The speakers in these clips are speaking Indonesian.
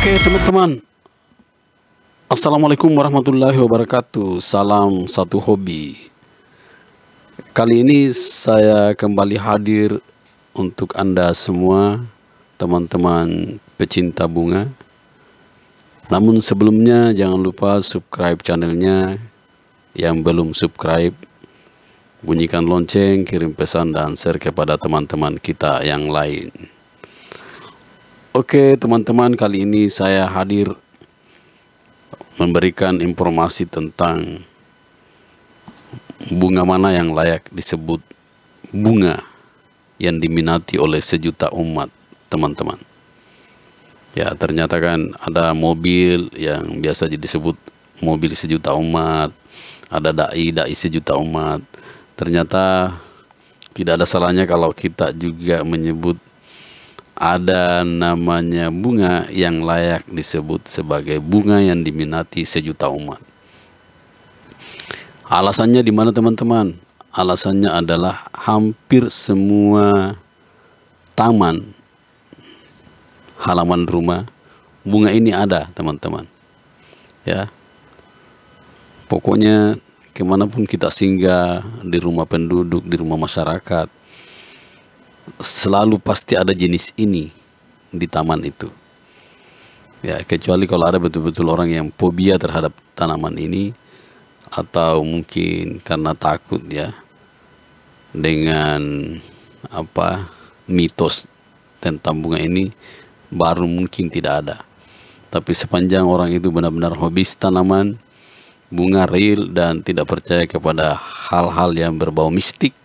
Oke teman-teman, Assalamualaikum warahmatullahi wabarakatuh. Salam satu hobi. Kali ini saya kembali hadir untuk Anda semua, teman-teman pecinta bunga. Namun sebelumnya jangan lupa subscribe channelnya. Yang belum subscribe, bunyikan lonceng, kirim pesan dan share kepada teman-teman kita yang lain. Oke teman-teman, kali ini saya hadir memberikan informasi tentang bunga mana yang layak disebut bunga yang diminati oleh sejuta umat, teman-teman. Ya, ternyata kan ada mobil yang biasa disebut mobil sejuta umat, ada dai sejuta umat. Ternyata tidak ada salahnya kalau kita juga menyebut ada namanya bunga yang layak disebut sebagai bunga yang diminati sejuta umat. Alasannya di mana teman-teman? Alasannya adalah hampir semua taman, halaman rumah, bunga ini ada teman-teman. Ya, pokoknya kemanapun kita singgah, di rumah penduduk, di rumah masyarakat, selalu pasti ada jenis ini di taman itu. Ya, kecuali kalau ada betul-betul orang yang fobia terhadap tanaman ini, atau mungkin karena takut ya dengan mitos tentang bunga ini, baru mungkin tidak ada. Tapi sepanjang orang itu benar-benar hobis tanaman, bunga real, dan tidak percaya kepada hal-hal yang berbau mistik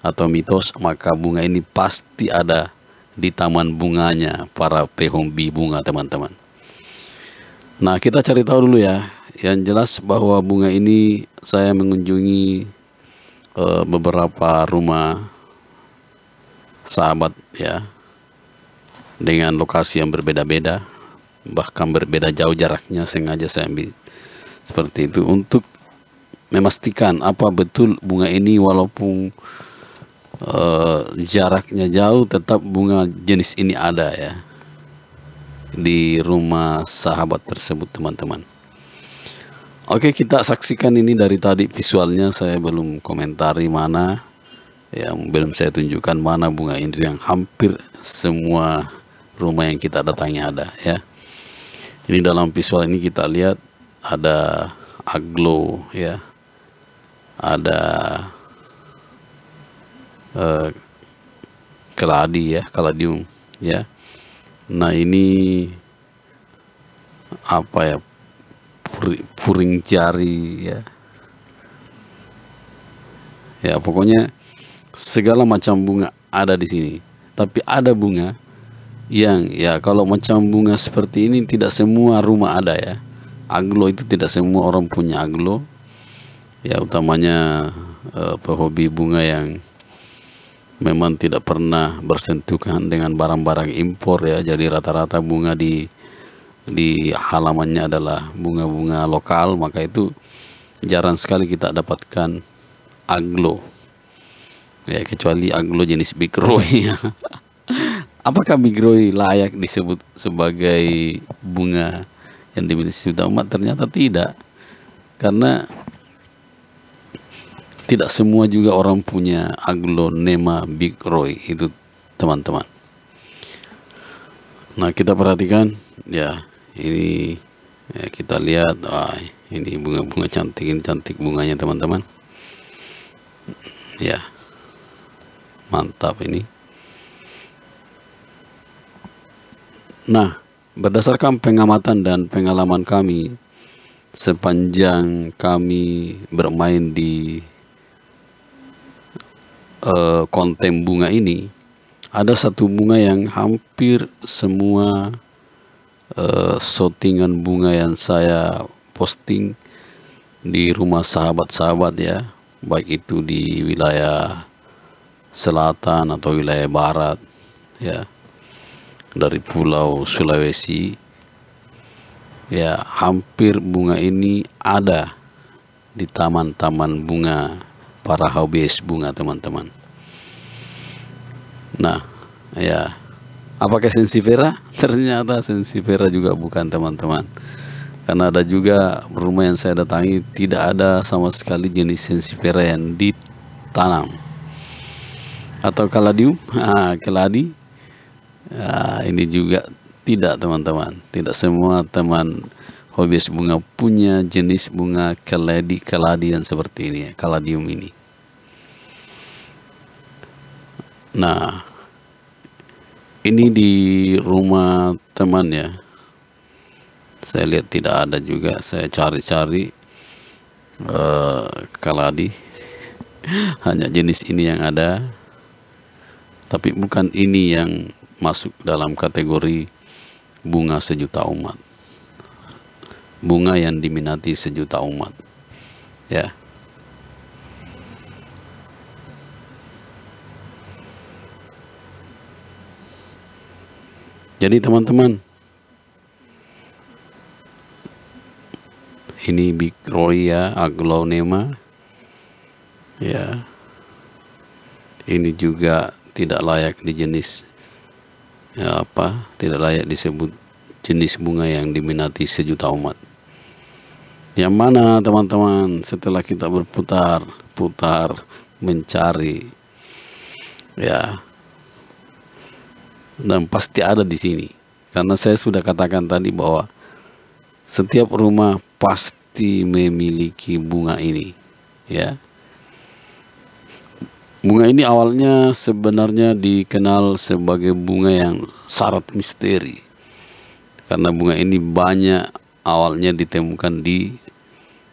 atau mitos, maka bunga ini pasti ada di taman bunganya para pehobi bunga, teman-teman. Nah, kita cari tahu dulu ya. Yang jelas bahwa bunga ini saya mengunjungi beberapa rumah sahabat ya, dengan lokasi yang berbeda-beda, bahkan berbeda jauh jaraknya. Sengaja saya ambil seperti itu untuk memastikan apa betul bunga ini walaupun jaraknya jauh, tetap bunga jenis ini ada ya di rumah sahabat tersebut, teman-teman. Oke, kita saksikan ini dari tadi visualnya. Saya belum komentari mana yang belum saya tunjukkan mana bunga ini yang hampir semua rumah yang kita datangi ada ya. Ini dalam visual ini kita lihat ada aglo ya, ada keladi ya, kaladium ya. Nah, ini apa ya, puring jari ya. Ya, pokoknya segala macam bunga ada di sini. Tapi ada bunga yang ya, kalau macam bunga seperti ini tidak semua rumah ada ya. Aglo itu tidak semua orang punya aglo ya, utamanya pehobi bunga yang memang tidak pernah bersentuhan dengan barang-barang impor ya. Jadi rata-rata bunga di halamannya adalah bunga-bunga lokal, maka itu jarang sekali kita dapatkan aglo ya, kecuali aglo jenis Big Roy ya. Apakah Big Roy layak disebut sebagai bunga yang dimiliki sejuta umat? Ternyata tidak, karena tidak semua juga orang punya aglonema Big Roy itu, teman-teman. Nah, kita perhatikan ya, ini ya, kita lihat, ini bunga-bunga cantik, ini cantik bunganya, teman-teman. Ya, mantap ini. Nah, berdasarkan pengamatan dan pengalaman kami sepanjang kami bermain di konten bunga ini, ada satu bunga yang hampir semua shootingan bunga yang saya posting di rumah sahabat-sahabat ya, baik itu di wilayah selatan atau wilayah barat ya, dari pulau Sulawesi ya, hampir bunga ini ada di taman-taman bunga para hobis bunga, teman-teman. Nah ya, Apakah sensifera? Ternyata sensifera juga bukan, teman-teman. Karena ada juga rumah yang saya datangi tidak ada sama sekali jenis sensifera yang ditanam. Atau kaladium, keladi, ini juga tidak, teman-teman. Tidak semua teman hobiis bunga punya jenis bunga kaladi yang seperti ini, kaladium ini. Nah, ini di rumah teman ya. Saya lihat tidak ada juga. Saya cari-cari kaladi, hanya jenis ini yang ada. Tapi bukan ini yang masuk dalam kategori bunga sejuta umat. Bunga yang diminati sejuta umat. Ya. Jadi teman-teman, ini Bicroria aglaonema, ya. Ini juga tidak layak di jenis, tidak layak disebut jenis bunga yang diminati sejuta umat. Yang mana, teman-teman, setelah kita berputar-putar mencari, ya, dan pasti ada di sini. Karena saya sudah katakan tadi bahwa setiap rumah pasti memiliki bunga ini, ya. Bunga ini awalnya sebenarnya dikenal sebagai bunga yang syarat misteri. Karena bunga ini banyak awalnya ditemukan di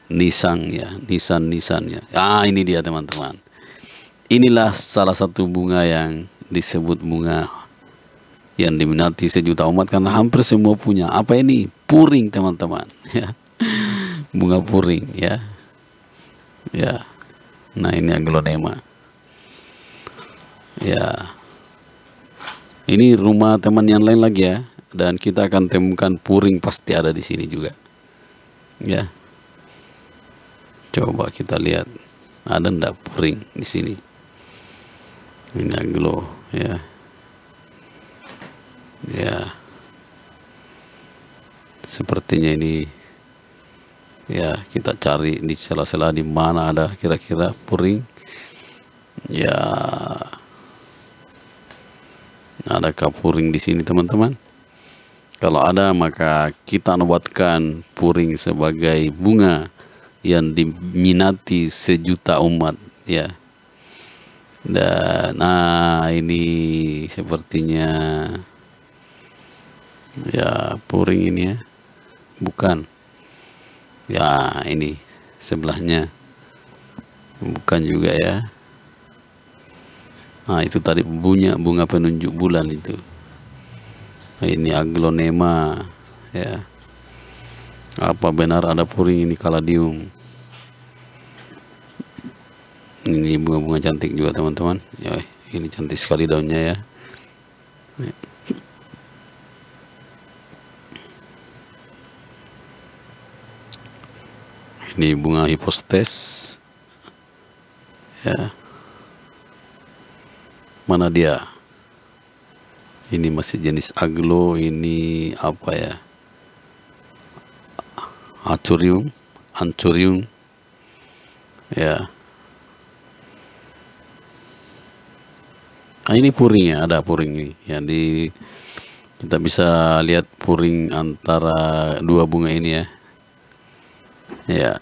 nisan ya. Ini dia, teman-teman. Inilah salah satu bunga yang disebut bunga yang diminati sejuta umat karena hampir semua punya. Apa ini? Puring, teman-teman. Ya. Bunga puring, ya. Ya. Nah, ini aglaonema. Ya. Ini rumah teman yang lain lagi ya, dan kita akan temukan puring pasti ada di sini juga. Ya. Coba kita lihat. Ada ndak puring di sini? Ini aglo, ya. Ya, sepertinya ini, ya, kita cari di sela-sela di mana ada kira-kira puring. Ya, adakah puring di sini, teman-teman? Kalau ada, maka kita nobatkan puring sebagai bunga yang diminati sejuta umat, ya. Dan ini sepertinya, ya, puring ini ya, bukan ya, ini sebelahnya bukan juga ya. Nah, itu tadi bunga penunjuk bulan itu. Nah, ini aglaonema, ya. Apa benar ada puring ini kaladium? Ini bunga-bunga cantik juga, teman-teman. Ya, ini cantik sekali daunnya ya. Ini bunga hipostes, ya. Mana dia? Ini masih jenis aglo. Ini apa ya? Anthurium, ya. Nah, ini puring ya, ada puring ini. Kita bisa lihat puring antara dua bunga ini ya. Ya.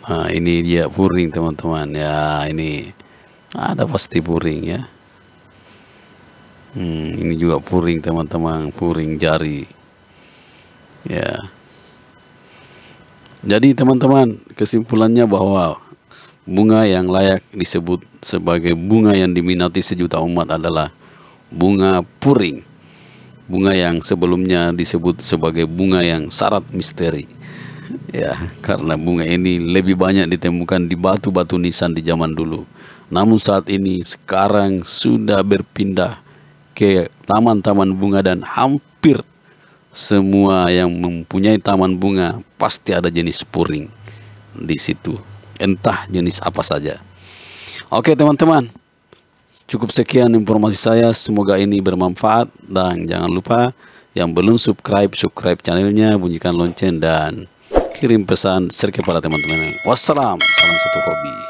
Nah, ini dia puring, teman-teman. Ya, ini ada pasti puring ya. Ini juga puring, teman-teman, puring jari. Ya. Jadi, teman-teman, kesimpulannya bahwa bunga yang layak disebut sebagai bunga yang diminati sejuta umat adalah bunga puring. Bunga yang sebelumnya disebut sebagai bunga yang syarat misteri. Ya, karena bunga ini lebih banyak ditemukan di batu-batu nisan di zaman dulu. Namun saat ini sekarang sudah berpindah ke taman-taman bunga dan hampir semua yang mempunyai taman bunga pasti ada jenis puring di situ. Entah jenis apa saja. Oke, teman-teman. Cukup sekian informasi saya, semoga ini bermanfaat, dan jangan lupa yang belum subscribe channelnya, bunyikan lonceng dan kirim pesan share kepada teman-teman. Wassalam, salam satu hobi.